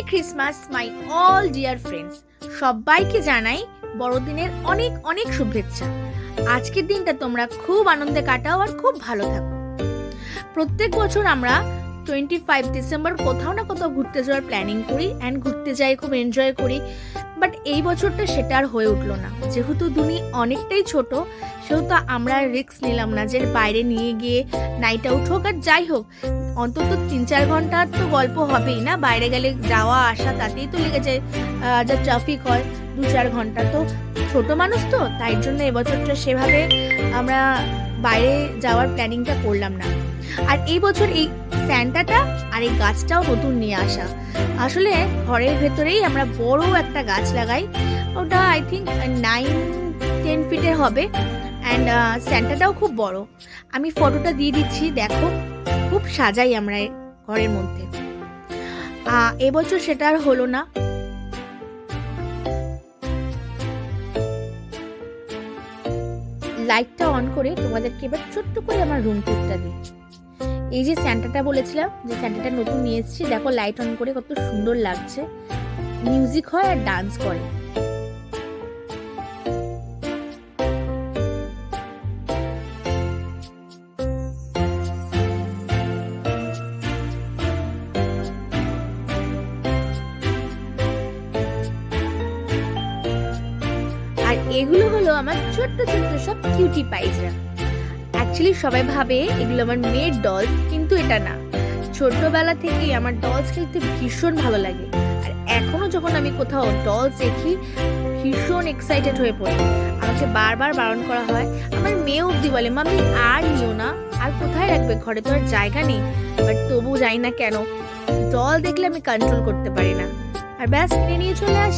Christmas my all dear friends, সবাইকে জানাই বড়দিনের অনেক অনেক শুভেচ্ছা। আজকের দিনটা তোমরা খুব আনন্দে কাটাও আর খুব ভালো থাকো। প্রত্যেক বছর আমরা 25 ডিসেম্বর কোথাও না কোথাও ঘুরতে যাওয়ার প্ল্যানিং করি অ্যান্ড ঘুরতে যাই, খুব এনজয় করি। বাট এই বছরটা সেটা আর হয়ে উঠলো না। যেহেতু দুনি অনেকটাই ছোট, সেহেতু আমরা রিস্ক নিলাম না যে বাইরে নিয়ে গিয়ে নাইট আউট হোক আর যাই হোক, অন্তত 3-4 ঘন্টার তো গল্প হবেই না। বাইরে গেলে যাওয়া আসা তাতেই তো লেগে যায়, যা ট্রাফিক হয় 2-4 ঘন্টা। তো ছোট মানুষ তো, তাই জন্য এবছরটা সেভাবে আমরা বাইরে যাওয়ার প্ল্যানিংটা করলাম না। আর এই বছর এই স্যান্টাটা আর এই গাছটাও নতুন নিয়ে আসা। আসলে ঘরের ভেতরেই আমরা বড় একটা গাছ লাগাই, ওটা আই থিঙ্ক 9-10 ফিটের হবে। অ্যান্ড স্যান্টাটাও খুব বড়। আমি ফটোটা দিয়ে দিচ্ছি, দেখো খুব সাজাই আমরা ঘরের মধ্যে। এবছর সেটা আর হলো না। লাইটটা অন করে তোমাদেরকে এবার ছোট্ট করে আমার রুম টুরটা দিই। এই যে স্যান্টাটা বলেছিলাম, যে স্যান্টাটা নতুন নিয়ে এসেছি, দেখো লাইট অন করে কত সুন্দর লাগছে। মিউজিক হয় আর ডান্স করে। আর এগুলো হলো আমার ছোট্ট ছোট্ট সব কিউটি পাইজরা। অ্যাকচুয়ালি সবাই ভাবে এগুলো আমার মেয়ের ডল, কিন্তু এটা না। ছোটবেলা থেকেই আমার ডলস খেলতে ভীষণ ভালো লাগে। আর এখনো যখন আমি কোথাও ডলস দেখি ভীষণ এক্সাইটেড হয়ে পড়ি। আমাকে বারবার বারণ করা হয়, আমার মেয়ে অবধি বলে মামি আর নিও না, আর কোথায় রাখবে, ঘরে তো আর জায়গা নেই। তবু যাই না কেন, ডল দেখলে আমি কন্ট্রোল করতে পারি না, আর ব্যাস কিনে নিয়ে চলে আসি।